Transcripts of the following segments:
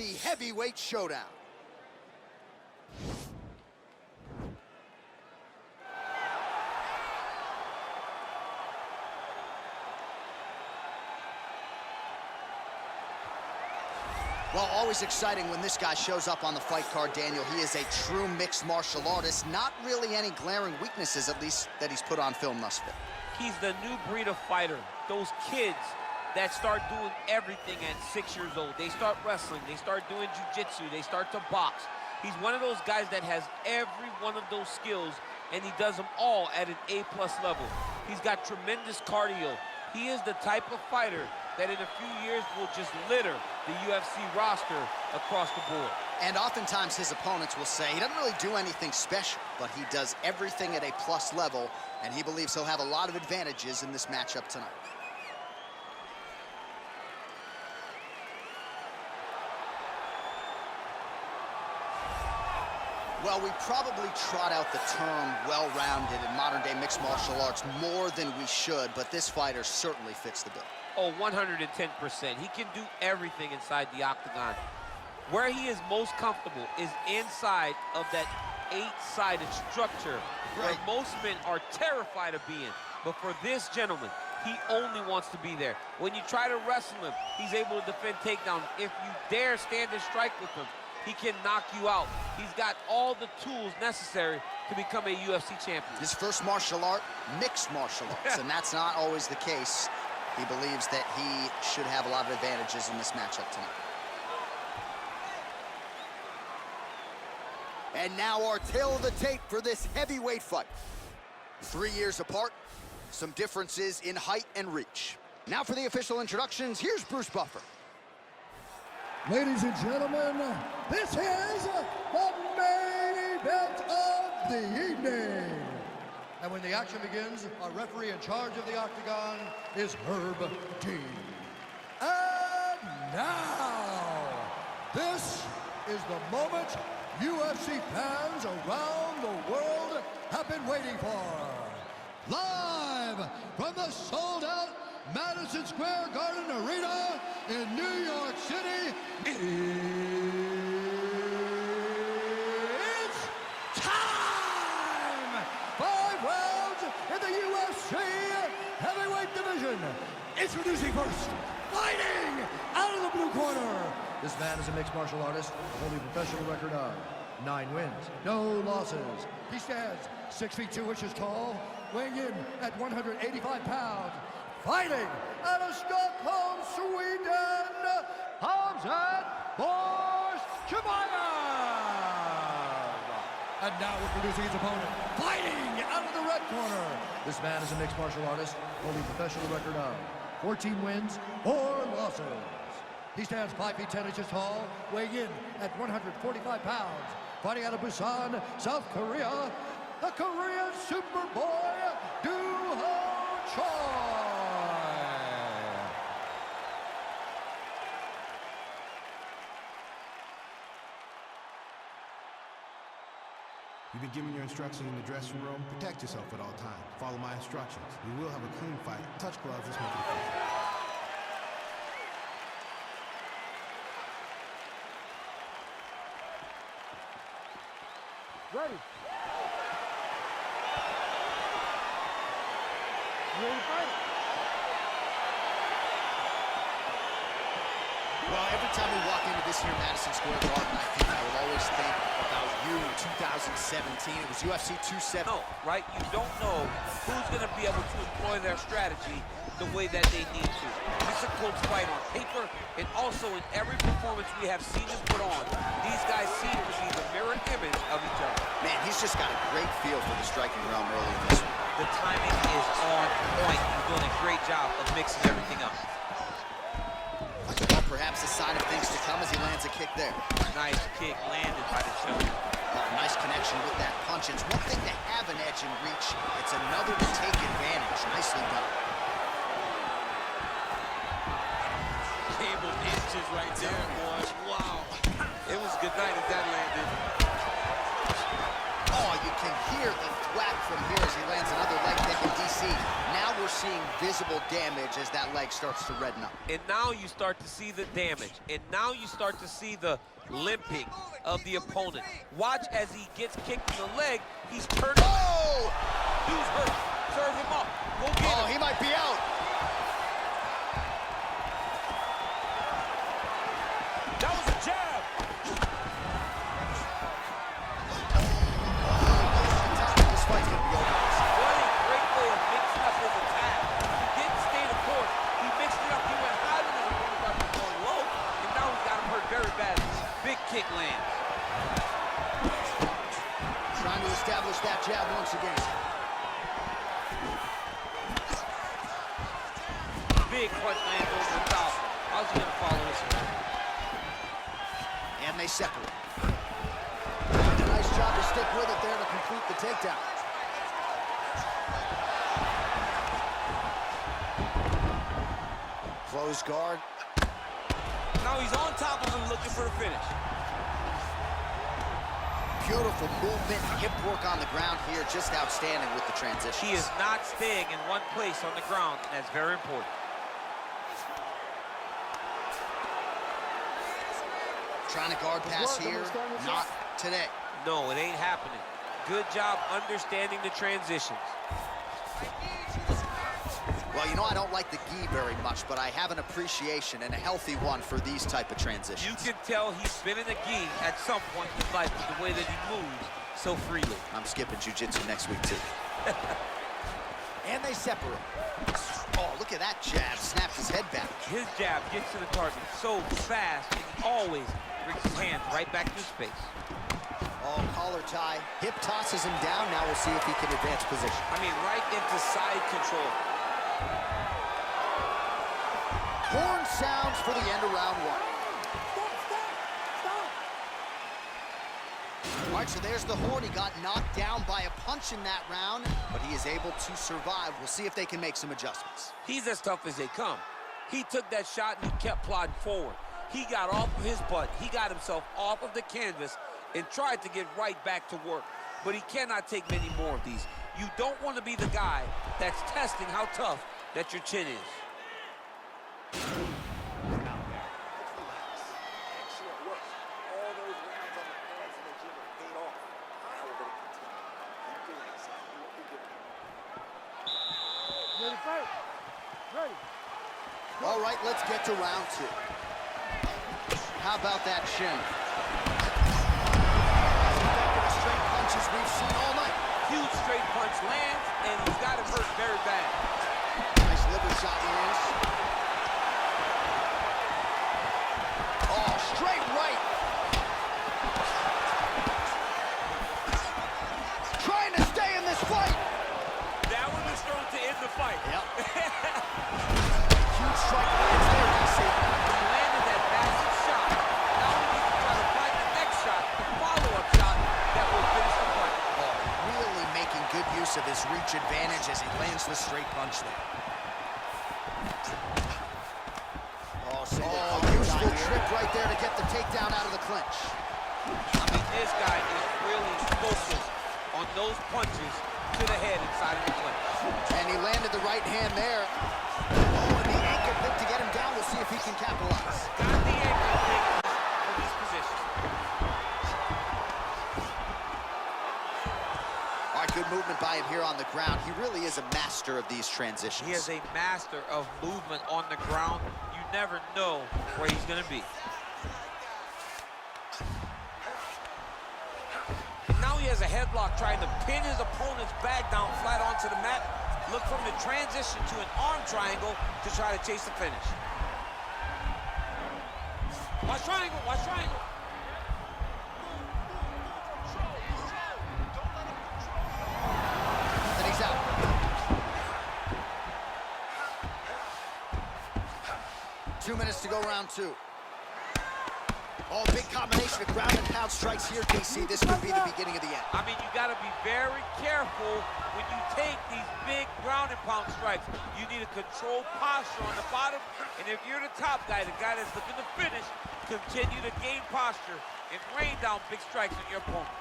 UFC Heavyweight Showdown. Well, always exciting when this guy shows up on the fight card, Daniel. He is a true mixed martial artist. Not really any glaring weaknesses, at least, that he's put on film thus far. He's the new breed of fighter. Those kids that start doing everything at 6 years old. They start wrestling, they start doing jiu-jitsu, they start to box. He's one of those guys that has every one of those skills, and he does them all at an A+ level. He's got tremendous cardio. He is the type of fighter that in a few years will just litter the UFC roster across the board. And oftentimes his opponents will say he doesn't really do anything special, but he does everything at a plus level, and he believes he'll have a lot of advantages in this matchup tonight. Well, we probably trot out the term well-rounded in modern-day mixed martial arts more than we should, but this fighter certainly fits the bill. Oh, 110%. He can do everything inside the octagon. Where he is most comfortable is inside of that 8-sided structure, where most men are terrified of being. But for this gentleman, he only wants to be there. When you try to wrestle him, he's able to defend takedown. If you dare stand and strike with him, he can knock you out. He's got all the tools necessary to become a UFC champion. His first martial art, mixed martial arts, and that's not always the case. He believes that he should have a lot of advantages in this matchup tonight. And now our tale of the tape for this heavyweight fight. 3 years apart, some differences in height and reach. Now for the official introductions, here's Bruce Buffer. Ladies and gentlemen, this is the main event of the evening. And when the action begins, our referee in charge of the octagon is Herb Dean. And now, this is the moment UFC fans around the world have been waiting for. Live from the sold-out Madison Square Garden Arena in New York City, it's time! 5 rounds in the UFC heavyweight division. Introducing first, fighting out of the blue corner. This man is a mixed martial artist, holding a professional record of 9 wins, no losses. He stands 6 feet 2 inches tall, weighing in at 185 pounds. Fighting out of Stockholm, Sweden, Hamzat Bors Chimayev. And now introducing his opponent, fighting out of the red corner. This man is a mixed martial artist, holding a professional record of 14 wins, 4 losses. He stands 5 feet 10 inches tall, weighing in at 145 pounds. Fighting out of Busan, South Korea, the Korean Superboy, Do-Ho Choi. You've been given your instructions in the dressing room. Protect yourself at all times. Follow my instructions. We will have a clean fight. Touch gloves. Let's make it a fight. Ready. You ready to fight? Well, every time we walk into this here Madison Square Garden, I think I would always think about you in 2017. It was UFC 270. No, right? You don't know who's going to be able to employ their strategy the way that they need to. It's a close fight on paper, and also in every performance we have seen him put on. These guys seem to be the mirror image of each other. Man, he's just got a great feel for the striking realm early in this one. The timing is on point. He's doing a great job of mixing everything up. Well, perhaps a sign of things to come as he lands a kick there. Nice kick landed by the shoulder. Nice connection with that punch. It's one thing to have an edge and reach. It's another to take advantage. Nicely done. Cable inches right there, boy. Wow. It was good night as that landed. Oh, you can hear the thwack from here as he lands another leg kick in DC. Now we're seeing this visible damage as that leg starts to redden up. And now you start to see the damage. And now you start to see the limping of the opponent. Watch as he gets kicked in the leg. He's turning. Oh! Dude's hurt. Serve him up. Go get him. Oh, he might be out. That was a jab. This fight's gonna be over. What a great way of mixing up his attack. He didn't stay the course. He mixed it up. He went high than his opponent was going low. And now he's got him hurt very badly. Big kick lands. Trying to establish that jab once again. Big punch lands over the top. How's he gonna follow this one? And they separate. Nice job to stick with it there to complete the takedown. Close guard. Now he's on top of him looking for the finish. Beautiful movement, hip work on the ground here, just outstanding with the transition. He is not staying in one place on the ground, and that's very important. Trying to guard pass here, not today. No, it ain't happening. Good job understanding the transitions. Well, you know, I don't like the gi very much, but I have an appreciation and a healthy one for these type of transitions. You can tell he's been in a gi at some point in his life with the way that he moves so freely. I'm skipping jiu-jitsu next week, too. And they separate. Oh, look at that jab. Snapped his head back. His jab gets to the target so fast, and he always brings his hands right back to space. Oh, collar tie. Hip tosses him down. Now we'll see if he can advance position. I mean, right into side control. Horn sounds for the end of round one. All right, so there's the horn. He got knocked down by a punch in that round, but he is able to survive. We'll see if they can make some adjustments. He's as tough as they come. He took that shot and he kept plodding forward. He got off of his butt. He got himself off of the canvas and tried to get right back to work. But he cannot take many more of these. You don't want to be the guy that's testing how tough that your chin is. All right, let's get to round two. How about that shin? Straight punches we've seen all night. Huge straight punch lands, and he's got him hurt very bad. Nice liver shot lands. Oh, straight right. Trying to stay in this fight. That one was thrown to end the fight. Yep. Huge strike lands there, DC. He landed that massive shot. Now he needs to try to find the next shot, the follow-up shot that will finish the fight. Oh, really making good use of his reach advantage as he lands the straight punch there. Oh, useful trip right there to get the takedown out of the clinch. I mean, this guy is really focused on those punches to the head inside of the clinch. And he landed the right hand there. Oh, and the ankle pick to get him down. We'll see if he can capitalize. Got the ankle pick from this position. All right, good movement by him here on the ground. He really is a master of these transitions. He is a master of movement on the ground. You never know where he's going to be. And now he has a headlock trying to pin his opponent's back down flat onto the mat. Look from the transition to an arm triangle to try to chase the finish. Watch triangle, watch triangle. And he's out. Two minutes to go, round two. Oh, big combination of ground and pound strikes here, DC. This could be the beginning of the end. I mean, you got to be very careful when you take these big ground and pound strikes. You need a controlled posture on the bottom, and if you're the top guy, the guy that's looking to finish, continue to gain posture and rain down big strikes on your opponent.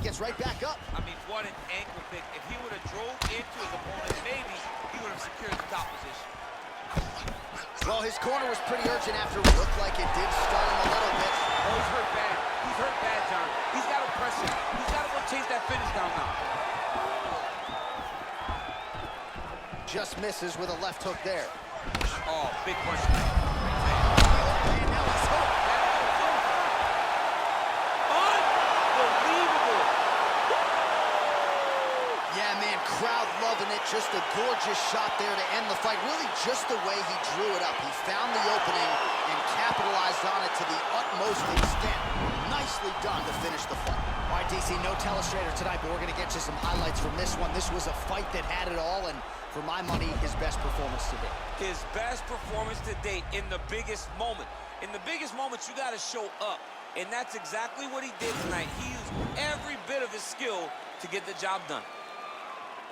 Gets gets right back up. I mean, what an ankle pick. If he would have drove into his opponent, maybe he would have secured the top position. Well, his corner was pretty urgent after it looked like it did stun him a little bit. Oh, he's hurt bad. He's hurt bad, John. He's got to press him. He's got to go chase that finish down now. Just misses with a left hook there. Oh, big punch. And now he's hooked. Unbelievable. Yeah, man, crowd loving it. Just a gorgeous shot there to end the fight. Really just the way he drew it up. He found the opening and capitalized on it to the utmost extent. Nicely done to finish the fight. All right, DC, no telestrator tonight, but we're going to get you some highlights from this one. This was a fight that had it all, and for my money, his best performance to date. His best performance to date in the biggest moment. In the biggest moments, you got to show up. And that's exactly what he did tonight. He used every bit of his skill to get the job done.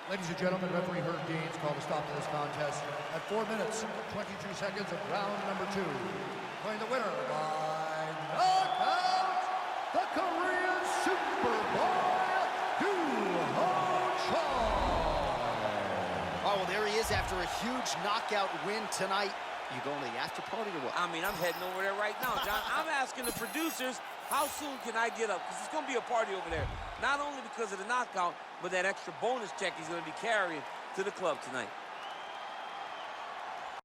Ladies and gentlemen, referee Herb Deans called a stop to this contest at 4 minutes, 22 seconds of round number 2. Playing the winner by knockout, the Korean Superboy, Oh, well, there he is after a huge knockout win tonight. You going to the after party or what? I mean, I'm heading over there right now, John. I'm asking the producers, how soon can I get up? Because it's going to be a party over there. Not only because of the knockout, but that extra bonus check he's going to be carrying to the club tonight.